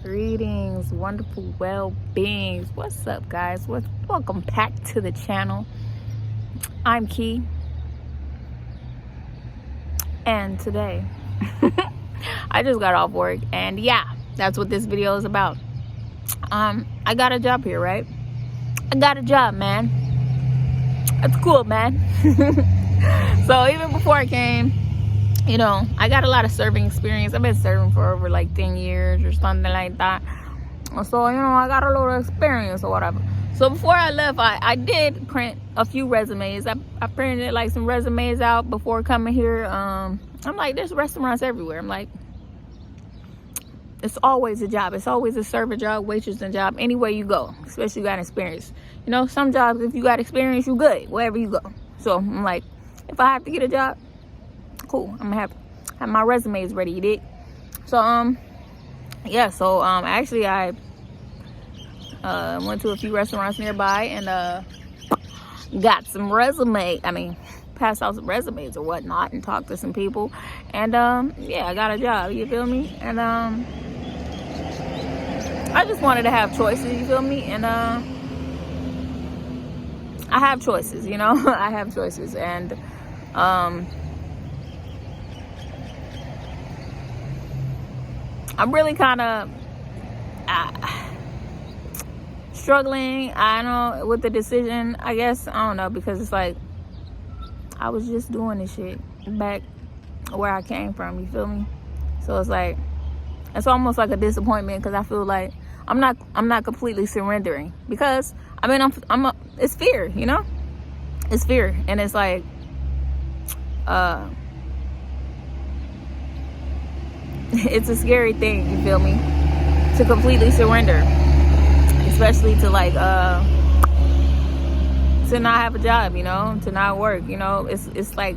Greetings, wonderful well-beings. What's up, guys? Welcome back to the channel. I'm Key, and today I just got off work, and yeah, that's what this video is about. I got a job here, right? I got a job, man. That's cool, man. So even before I came, you know, I got a lot of serving experience. I've been serving for over like 10 years or something like that. So, you know, I got a little experience or whatever. So before I left, I did print a few resumes. I printed like some resumes out before coming here. I'm like, there's restaurants everywhere. I'm like, it's always a job. It's always a server job, waitressing job, anywhere you go, especially if you got experience. You know, some jobs, if you got experience, you good wherever you go. So I'm like, if I have to get a job, cool, I'm gonna have my resumes ready, you dig? So yeah, so actually I went to a few restaurants nearby and got some passed out some resumes or whatnot and talked to some people, and yeah, I got a job, you feel me? And I just wanted to have choices, you feel me? And I have choices, you know. I have choices, and I'm really kind of struggling, I know, with the decision, I guess. I don't know, because it's like I was just doing this shit back where I came from, you feel me? So it's like, it's almost like a disappointment, because I feel like I'm not completely surrendering, because I mean it's fear, you know? It's fear, and it's like it's a scary thing, you feel me, to completely surrender, especially to like to not have a job, you know, to not work, you know. It's like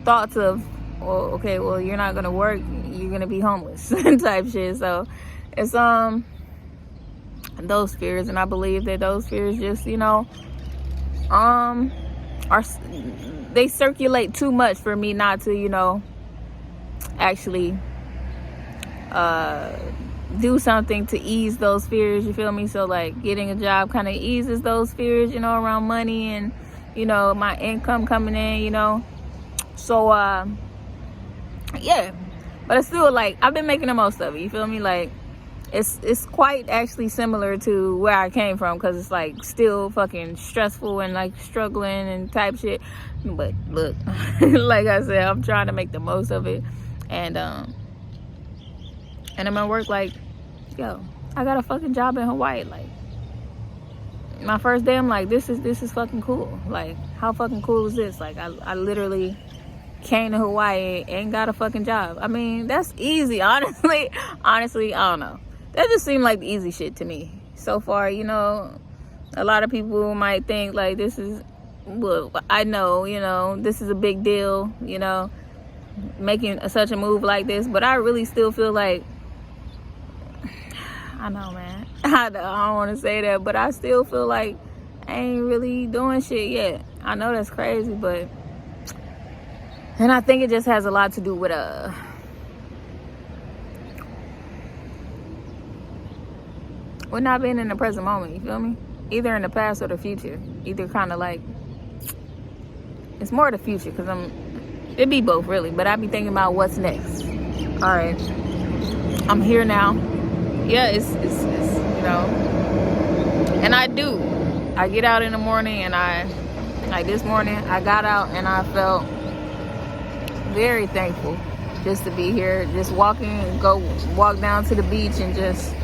thoughts of, well, okay, well, you're not gonna work, you're gonna be homeless type shit. So it's those fears, and I believe that those fears just, you know, they circulate too much for me not to, you know, actually do something to ease those fears, you feel me? So like getting a job kind of eases those fears, you know, around money and, you know, my income coming in, you know. So yeah, but it's still like I've been making the most of it, you feel me? Like it's quite actually similar to where I came from, because it's like still fucking stressful and like struggling and type shit. But look, like I said, I'm trying to make the most of it, and I'm at work like, yo, I got a fucking job in Hawaii. Like, my first day, I'm like, this is fucking cool. Like, how fucking cool is this? Like, I literally came to Hawaii and got a fucking job. I mean, that's easy, honestly. Honestly, I don't know. That just seemed like the easy shit to me so far, you know. A lot of people might think like this is, well, I know, you know, this is a big deal, you know, making such a move like this, but I really still feel like, I know, man, I don't want to say that, but I still feel like I ain't really doing shit yet. I know that's crazy, but, and I think it just has a lot to do with not being in the present moment, you feel me? Either in the past or the future. Either kind of like, it's more the future, because it'd be both really, but I be thinking about what's next. All right, I'm here now. Yeah, it's you know, and I get out in the morning, and like this morning I got out and I felt very thankful just to be here, just walk down to the beach and just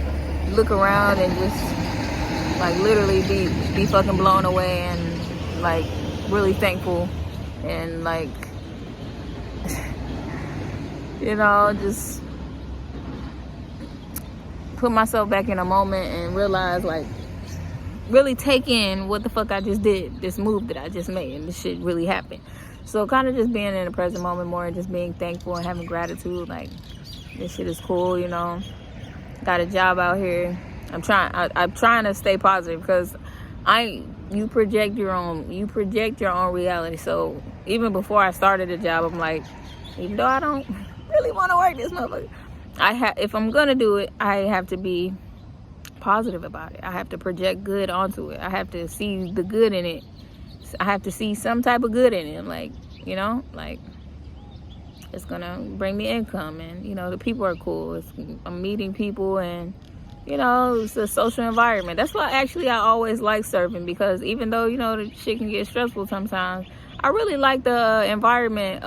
look around and just like literally be fucking blown away, and like really thankful, and like you know, just put myself back in a moment and realize, like, really take in what the fuck I just did, this move that I just made, and this shit really happened. So kind of just being in the present moment more, and just being thankful and having gratitude. Like, this shit is cool, you know. Got a job out here. I'm trying to stay positive, because you project your own reality. So even before I started the job, I'm like, even though I don't really want to work this motherfucker, if I'm gonna do it, I have to be positive about it. I have to project good onto it. I have to see the good in it. I have to see some type of good in it. Like, you know, like, it's gonna bring me income, and you know, the people are cool. I'm meeting people, and you know, it's a social environment. That's why actually I always like serving, because even though, you know, the shit can get stressful sometimes, I really like the environment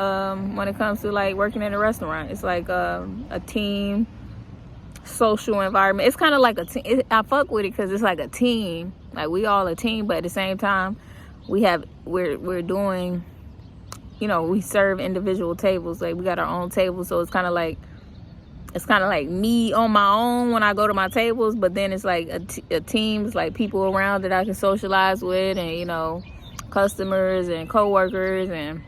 when it comes to like working in a restaurant. It's like a team, social environment. It's kind of like a team. I fuck with it because it's like a team. Like, we all a team, but at the same time, we're doing, you know, we serve individual tables. Like, we got our own tables, so it's kind of like me on my own when I go to my tables, but then it's like a team. It's like people around that I can socialize with, and you know, customers and co-workers and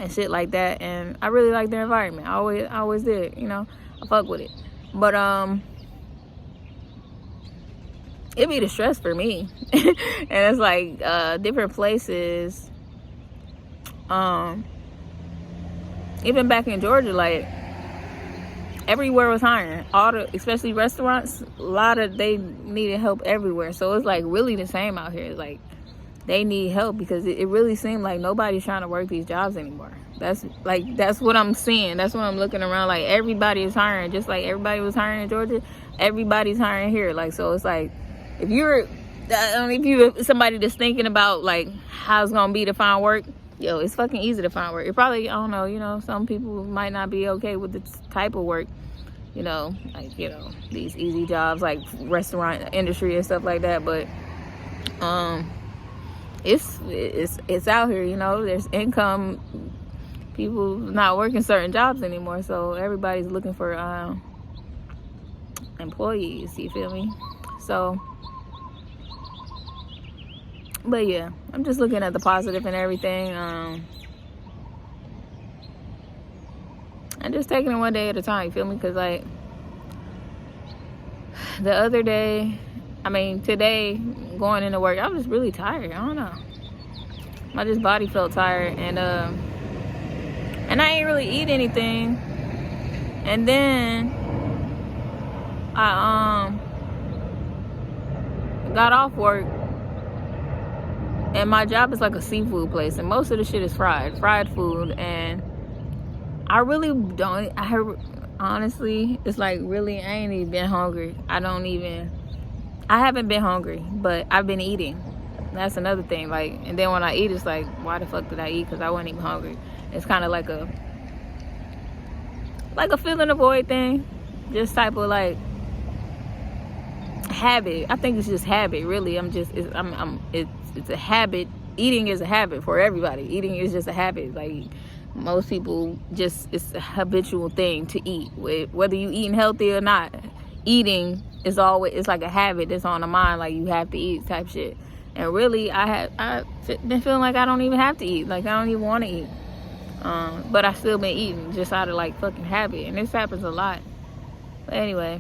shit like that. And I really like their environment. I always did, you know. I fuck with it. But it be the stress for me. And it's like different places, even back in Georgia, like, everywhere was hiring. Especially restaurants, they needed help everywhere. So it's like really the same out here. It's like they need help, because it really seemed like nobody's trying to work these jobs anymore. That's what I'm seeing. That's what I'm looking around. Like, everybody is hiring, just like everybody was hiring in Georgia. Everybody's hiring here. Like, so it's like, if you're somebody that's thinking about like how it's gonna be to find work, yo, it's fucking easy to find work. It probably, I don't know, you know, some people might not be okay with this type of work, you know, like, you know, these easy jobs like restaurant industry and stuff like that. But it's out here, you know. There's income. People not working certain jobs anymore, so everybody's looking for employees. You feel me? So, but yeah, I'm just looking at the positive and everything. I'm just taking it one day at a time. You feel me? Because like the other day, today, going into work, I was just really tired. I don't know. My body felt tired, and I ain't really eat anything. And then I got off work, and my job is like a seafood place, and most of the shit is fried food, and I really don't. Honestly, it's like really, I ain't even been hungry. I haven't been hungry, but I've been eating. That's another thing. Like, and then when I eat, it's like, why the fuck did I eat? Because I wasn't even hungry. It's kind of like a filling the void thing. Just type of like habit. I think it's just habit, really. It's a habit. Eating is a habit for everybody. Eating is just a habit. Like, most people it's a habitual thing to eat. Whether you eating healthy or not, eating is always, it's like a habit that's on the mind. Like, you have to eat type shit. And really, I've been feeling like I don't even have to eat. Like, I don't even want to eat. But I still been eating just out of like fucking habit. And this happens a lot. But anyway,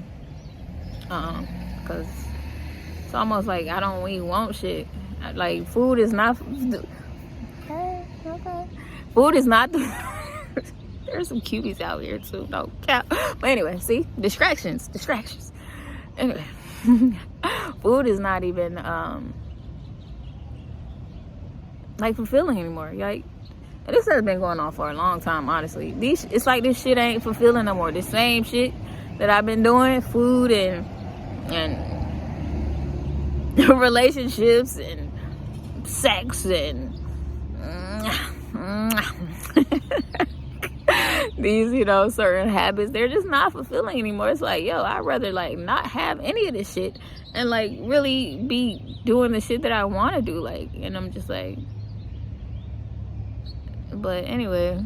because it's almost like I don't even want shit. Like, food is not... Okay. Food is not... There's some cuties out here too. No cap. But anyway, see? Distractions. Anyway. Food is not even like fulfilling anymore. Like, this has been going on for a long time, honestly. It's like this shit ain't fulfilling no more. The same shit that I've been doing, food and relationships and sex and these, you know, certain habits, they're just not fulfilling anymore. It's like, yo, I'd rather like not have any of this shit and like really be doing the shit that I want to do. Like, and I'm just like, but anyway.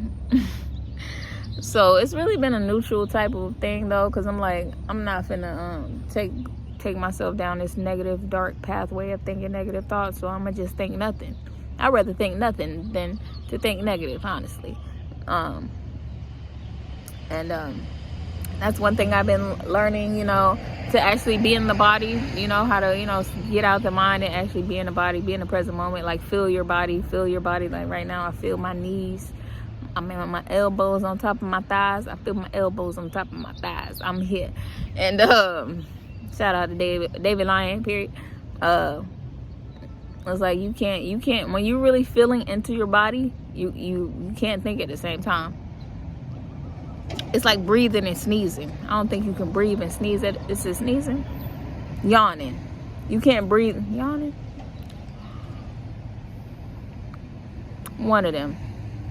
So it's really been a neutral type of thing though, because I'm like, I'm not finna take myself down this negative, dark pathway of thinking negative thoughts. So I'm gonna just think nothing. I'd rather think nothing than to think negative, honestly. That's one thing I've been learning, you know, to actually be in the body, you know, how to, you know, get out the mind and actually be in the body, be in the present moment, like feel your body. Like right now I feel my knees, I'm in my elbows on top of my thighs. I feel my elbows on top of my thighs. I'm here. And shout out to David Lyon, period. It's like you can't when you're really feeling into your body, you can't think at the same time. It's like breathing and sneezing. I don't think you can breathe and sneeze at is it sneezing? Yawning. You can't breathe. Yawning? One of them.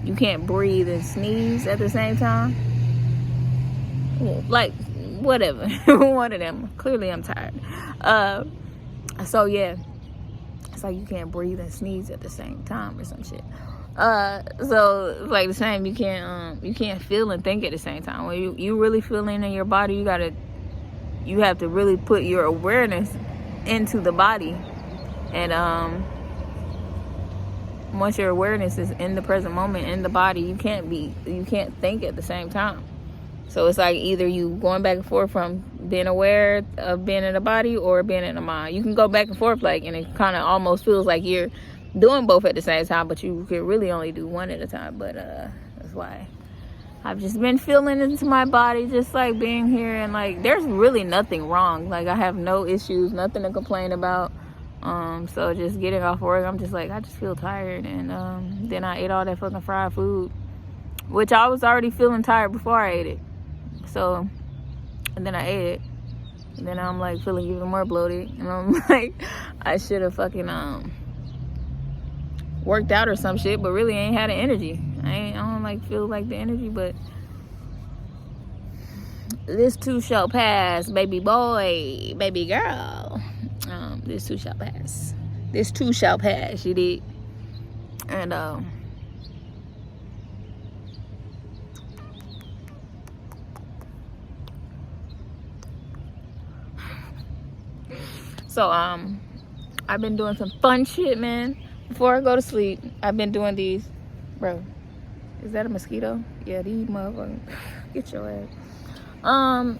You can't breathe and sneeze at the same time. Like, whatever. One of them. Clearly I'm tired. So yeah. It's like you can't breathe and sneeze at the same time or some shit. So it's like the same. You can't feel and think at the same time. When you really feeling in your body, you have to really put your awareness into the body. And once your awareness is in the present moment in the body, you can't think at the same time. So it's like either you going back and forth from being aware of being in the body or being in the mind. You can go back and forth, like, and it kind of almost feels like you're doing both at the same time, but you could really only do one at a time. But that's why I've just been feeling into my body, just like being here, and like there's really nothing wrong. Like I have no issues, nothing to complain about. So just getting off work, I'm just like, I just feel tired. And then I ate all that fucking fried food, which I was already feeling tired before I ate it. So, and then I ate it, and then I'm like feeling even more bloated, and I'm like, I should have fucking worked out or some shit, but really ain't had the energy. I don't like feel like the energy, but this too shall pass, baby boy, baby girl. This too shall pass. This too shall pass. You did, and so I've been doing some fun shit, man. Before I go to sleep, I've been doing these. Bro, is that a mosquito? Yeah, these motherfuckers. Get your ass.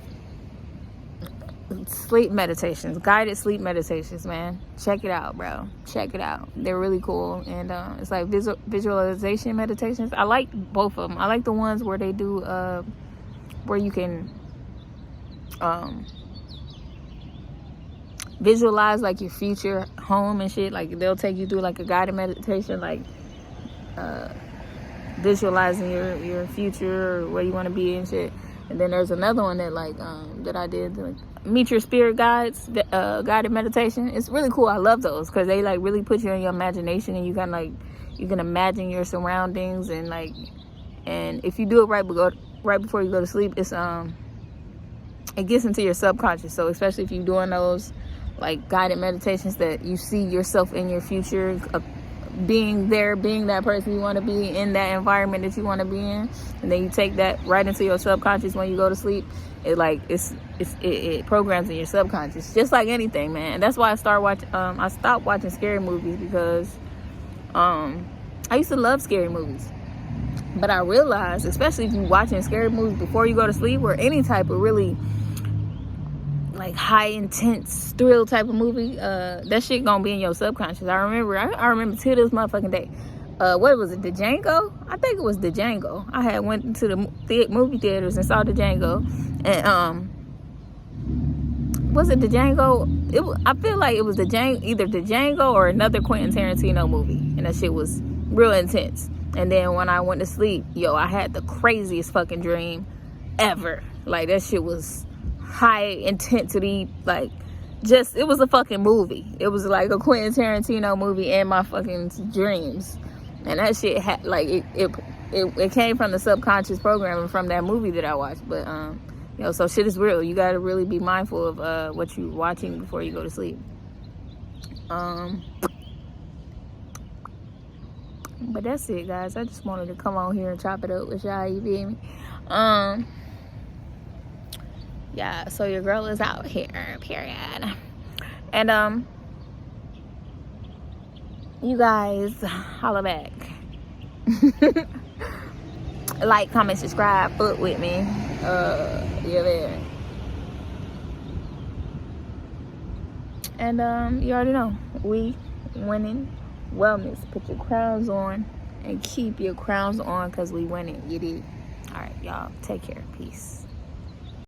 Sleep meditations, guided sleep meditations, man. Check it out, bro. Check it out. They're really cool. And it's like visualization meditations. I like both of them. I like the ones where they do where you can visualize like your future home and shit. Like they'll take you through like a guided meditation, like visualizing your future or where you want to be and shit. And then there's another one that like that I did, like meet your spirit guides, guided meditation. It's really cool. I love those because they like really put you in your imagination, and you can like you can imagine your surroundings, and like, and if you do it right before you go to sleep, it's it gets into your subconscious. So especially if you're doing those like guided meditations that you see yourself in your future, being there, being that person you want to be, in that environment that you want to be in, and then you take that right into your subconscious when you go to sleep. It like it programs in your subconscious, just like anything, man. And that's why I stopped watching scary movies, because I used to love scary movies, but I realized, especially if you're watching scary movies before you go to sleep, or any type of really like high intense thrill type of movie, that shit gonna be in your subconscious. I remember till this motherfucking day. What was it, the Django? I think it was the Django. I had went into the movie theaters and saw the Django, and was it the Django? I feel like it was either the Django or another Quentin Tarantino movie, and that shit was real intense. And then when I went to sleep, I had the craziest fucking dream ever. Like that shit was high intensity, like just, it was a fucking movie. It was like a Quentin Tarantino movie in my fucking dreams. And that shit had like it came from the subconscious programming from that movie that I watched. But so shit is real. You gotta really be mindful of what you're watching before you go to sleep. But that's it, guys. I just wanted to come on here and chop it up with y'all, you feel me? Yeah, so your girl is out here, period. And you guys, holla back. Like, comment, subscribe, fuck with me. Yeah, there. And you already know, we winning wellness. Put your crowns on and keep your crowns on, because we winning. You did. All right, y'all. Take care. Peace.